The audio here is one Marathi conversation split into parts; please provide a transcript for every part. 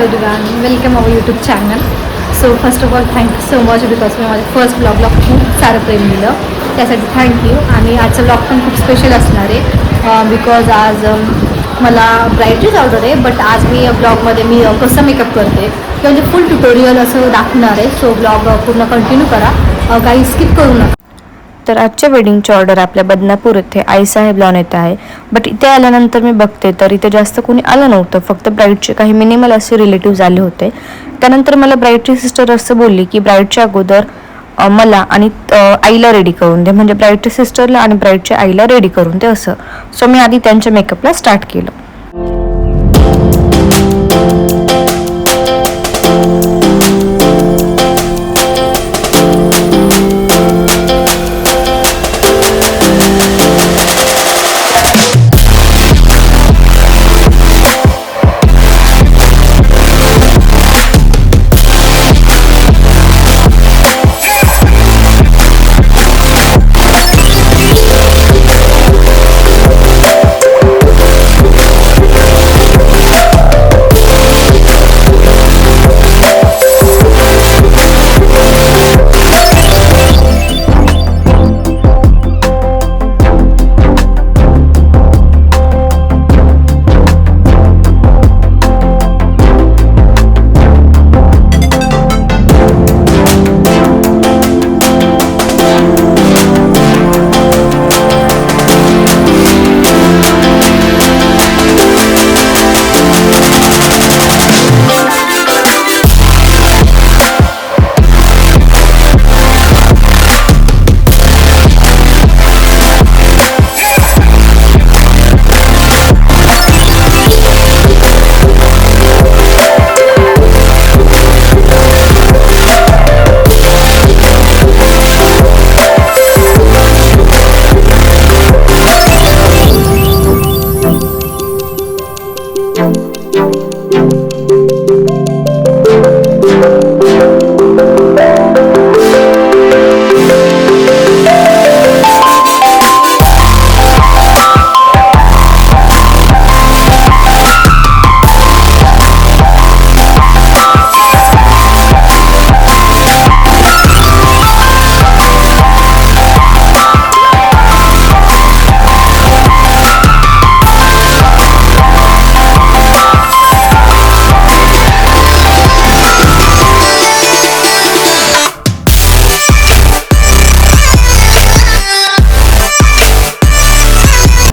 everyone, welcome our YouTube channel. So first of all thank you so much because मी माझ्या फर्स्ट ब्लॉगला खूप सारं प्रेम दिलं, त्यासाठी थँक्यू. आणि आजचा ब्लॉग पण खूप स्पेशल असणार आहे बिकॉज आज मला ब्राईडचीच ऑर्डर आहे. बट आज मी ब्लॉगमध्ये मी कसं मेकअप करते किंवा म्हणजे फुल ट्युटोरियल असं दाखवणार आहे. सो ब्लॉग पूर्ण कंटिन्यू करा, काही स्किप करू नका. तर आजच्या वेडिंगची ऑर्डर आपल्या बदनापूर येथे आईसाहेब लॉन येथे आहे. बट इथे आल्यानंतर मी बघते तर इथे जास्त कोणी आलं नव्हतं, फक्त ब्राईडचे काही मिनिमल असे रिलेटिव्ज आले होते. त्यानंतर मला ब्राईडची सिस्टर असं बोलली की ब्राईडच्या अगोदर मला आणि आईला रेडी करून दे, म्हणजे ब्राईडच्या सिस्टरला आणि ब्राईडच्या आईला रेडी करून दे असं. सो मी आधी त्यांच्या मेकअपला स्टार्ट केलं.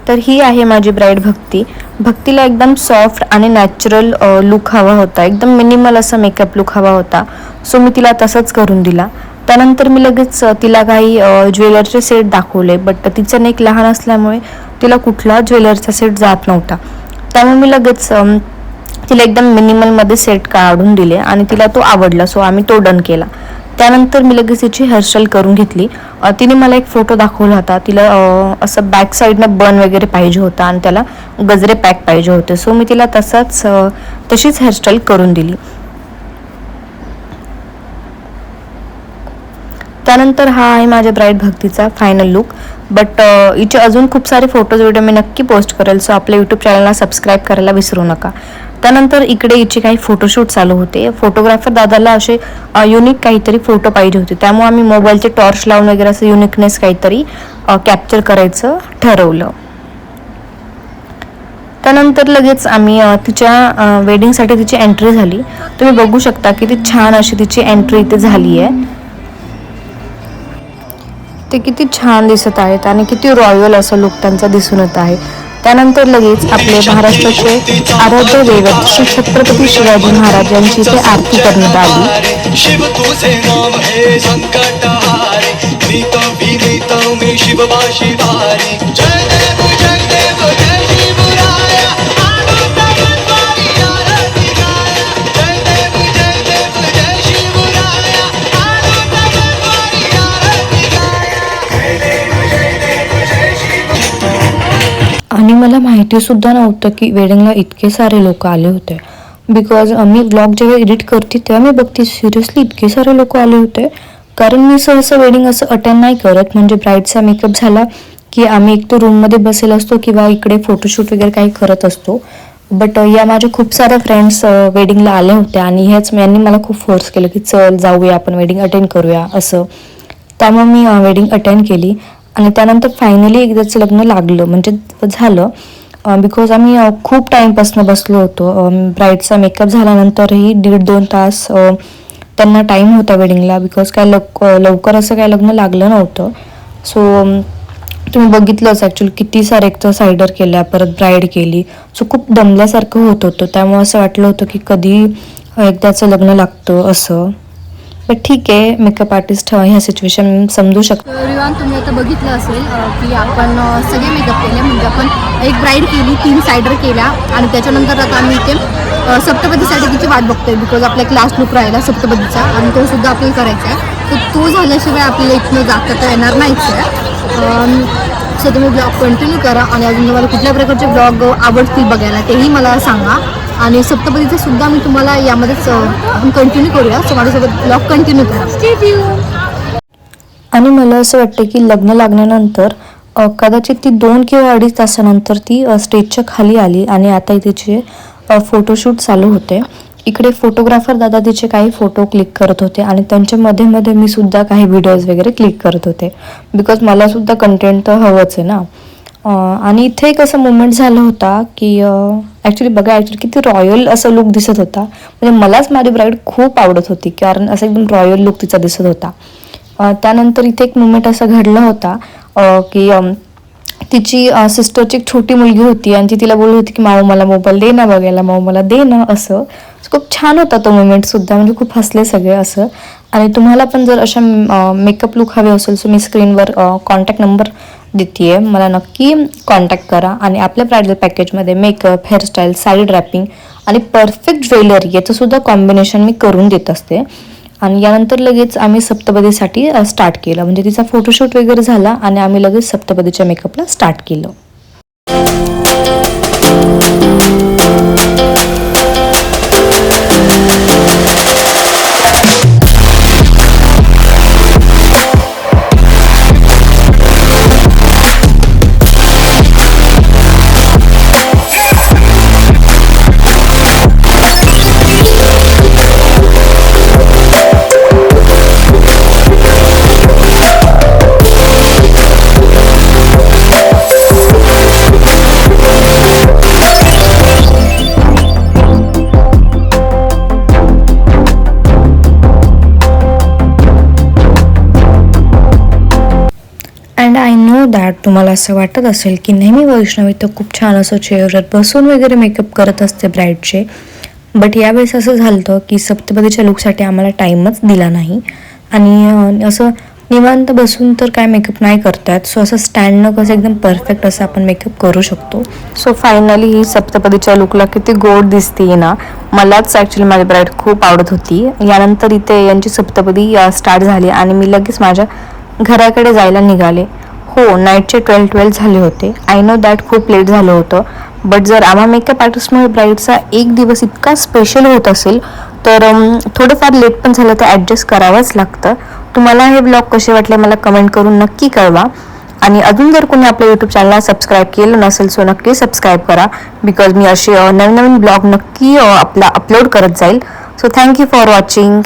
तर ही आहे माझी ब्राईड भक्ती. भक्तीला एकदम सॉफ्ट आणि नॅचरल लुक हवा होता, एकदम मिनिमल असा मेकअप लुक हवा होता. सो मी तिला तसंच करून दिला. त्यानंतर मी लगेच तिला काही ज्वेलरचे सेट दाखवले, बट तिचं नेक लहान असल्यामुळे तिला कुठला ज्वेलरचा सेट जात नव्हता. त्यामुळे मी लगेच तिला एकदम मिनिमलमध्ये सेट काढून दिले आणि तिला तो आवडला. सो आम्ही तो डन केला. त्यानंतर मी लगेच तिची हेअरस्टाईल करून घेतली. तिने मला एक फोटो दाखवला होता, तिला असं बॅक साईडनं बन वगैरे पाहिजे होता आणि त्याला गजरे पॅक पाहिजे होते. सो मी तिला तशीच हेअरस्टाईल करून दिली. त्यानंतर हा आहे माझ्या ब्राईड भक्तीचा फायनल लुक. बट हिचे अजून खूप सारे फोटोज व्हिडिओ मी नक्की पोस्ट करेल. सो आपल्या यूट्यूब चॅनलला सबस्क्राईब करायला विसरू नका. त्यानंतर इकडे हिचे काही फोटोशूट चालू होते. फोटोग्राफर दादाला असे युनिक काहीतरी फोटो पाहिजे होते, त्यामुळे आम्ही मोबाईलचे टॉर्च लावून वगैरे असं युनिकनेस काहीतरी कॅप्चर करायचं ठरवलं. त्यानंतर लगेच आम्ही तिच्या वेडिंगसाठी तिची एंट्री झाली. तुम्ही बघू शकता किती छान अशी तिची एंट्री इथे झाली आहे. ते किती छान दिसत आहेत आणि किती रॉयल असं लुक त्यांचा दिसून येत आहे. त्यानंतर लगेच आपले महाराष्ट्राचे आराध्य दैवत श्री छत्रपती शिवाजी महाराज यांची इथे आरती करण्यात आली. शिव तुझे नाम है संकटहारी, नीतम विनीतम में शिव वाशी वारी. जय देव जय देव जय शिवराया, आनंद वारी आरती गाया. जय देव जय देव जय शिवराया, आनंद वारी आरती गाया. जय देव जय शिव. आणि मला माहिती सुद्धा नव्हतं की वेडिंगला इतके सारे लोक आले होते. बिकॉज मी ब्लॉग जेव्हा एडिट करते तेव्हा मी बघते सिरियसली इतके सारे लोक आले होते. कारण मी सहसा वेडिंग असं अटेंड नाही करत, म्हणजे ब्राईडचा मेकअप झाला की आम्ही एक तो रूममध्ये बसेल असतो किंवा इकडे फोटोशूट वगैरे काही करत असतो. बट या माझ्या खूप साऱ्या फ्रेंड्स वेडिंगला आल्या होत्या आणि यांनी मला खूप फोर्स केलं की चल जाऊया आपण वेडिंग अटेंड करूया असं. त्यामुळे मी वेडिंग अटेंड केली आणि त्यानंतर फायनली एकदाचं लग्न लागलं म्हणजे झालं. बिकॉज आम्ही खूप टाईमपासून बसलो होतो. ब्राईडचा मेकअप झाल्यानंतरही 1.5-2 तास त्यांना टाईम होता वेडिंगला, बिकॉज काय लवकर असं काय लग्न लागलं नव्हतं. सो तुम्ही बघितलंच ॲक्च्युली किती सारे एक तर सायडर केल्या, परत ब्राईड केली. सो खूप दमल्यासारखं होत होतं. त्यामुळे असं वाटलं होतं की कधी एकदाचं लग्न लागतं असं. बट ठीक आहे, मेकअप आर्टिस्ट ह्या सिच्युएशन समजू शकतो. एव्हरीवन तुम्ही आता बघितलं असेल की आपण सगळे मेकअप केले, म्हणजे आपण एक ब्राईड केली, 3 सायडर केल्या आणि त्याच्यानंतर आता आम्ही इथे सप्तपदीसाठी तिची वाट बघतोय. बिकॉज आपला एक लास्ट लुक राहिला सप्तपदीचा आणि तो सुद्धा आपल्याला करायचा आहे. तर तो झाल्याशिवाय आपल्याला इथनं जाता तर येणार नाहीच आहे. सो तुम्ही ब्लॉग कंटिन्यू करा आणि अजून तुम्हाला कुठल्या प्रकारचे ब्लॉग आवडतील बघायला तेही मला सांगा. आणि सप्तपदीचं सुद्धा मी तुम्हाला यामध्येच कंटिन्यू करूया. सो माझ्यासोबत ब्लॉग कंटिन्यू करा. आणि मला असं वाटतं की लग्न लागल्यानंतर कदाचित ती 2 किंवा 2.5 तासानंतर ती स्टेजच्या खाली आली आणि आता तिचे फोटोशूट चालू होते. इकडे फोटोग्राफर दादा तिचे काही फोटो क्लिक करत होते आणि त्यांच्या मध्ये मी सुद्धा काही व्हिडिओज वगैरे क्लिक करत होते, बिकॉज मला सुद्धा कंटेंट तर हवंच आहे ना. आणि इथे एक असं मुवमेंट झालं होता की ॲक्च्युली किती रॉयल असं लुक दिसत होता. म्हणजे मलाच माझी ब्राईड खूप आवडत होती, कारण असं एकदम रॉयल लुक तिचा दिसत होता. त्यानंतर इथे एक मुवमेंट असा घडला होता की तिची सिस्टरची एक छोटी मुलगी होती आणि ती तिला बोलत होती की माऊ मला मोबाईल दे ना बघायला, माऊ मला दे ना असं. खूप छान होता तो मुवमेंटसुद्धा, म्हणजे खूप हसले सगळे असं. आणि तुम्हाला पण जर अशा मेकअप लुक हवे असेल सो मी स्क्रीनवर कॉन्टॅक्ट नंबर देते आहे, मला नक्की कॉन्टॅक्ट करा. आणि आपल्या ब्रायडल पॅकेजमध्ये मेकअप, हेअरस्टाईल, साडी ड्रॅपिंग आणि परफेक्ट ज्वेलरी याचंसुद्धा कॉम्बिनेशन मी करून देत असते. आणि यानंतर लगेच आम्ही सप्तपदीसाठी स्टार्ट केलं, म्हणजे तिचा फोटोशूट वगैरे झाला आणि आम्ही लगेच सप्तपदीच्या मेकअपला स्टार्ट केलं. अँड आय नो दॅट तुम्हाला असं वाटत असेल की नेहमी वैष्णवी तर खूप छान असं चेअरवर बसून वगैरे मेकअप करत असते ब्राईडचे. बट यावेळेस असं झालं होतं की सप्तपदीच्या लुकसाठी आम्हाला टाईमच दिला नाही आणि असं निवांत बसून तर काय मेकअप नाही करतात. सो असं स्टँडनं कसं एकदम परफेक्ट असं आपण मेकअप करू शकतो. सो फायनली ही सप्तपदीच्या लुकला किती गोड दिसते ना. मलाच ॲक्च्युली माझी ब्राईड खूप आवडत होती. यानंतर इथे यांची सप्तपदी स्टार्ट झाली आणि मी लगेच माझ्या घराकडे जायला निघाले. हो, नाईटचे 12 झाले होते. आय नो दॅट खूप लेट झालं होतं, बट जर आम्हा मेकअप आर्टिस्टमुळे ब्राईडचा एक दिवस इतका स्पेशल होत असेल तर थोडंफार लेट पण झालं तर ॲडजस्ट करावंच लागतं. तुम्हाला हे ब्लॉग कसे वाटले मला कमेंट करून नक्की कळवा. आणि अजून जर कोणी आपल्या यूट्यूब चॅनलला सबस्क्राईब केलं नसेल सो नक्की सबस्क्राईब करा, बिकॉज मी असे नवीन ब्लॉग नक्की अपलोड करत जाईल. So thank you for watching.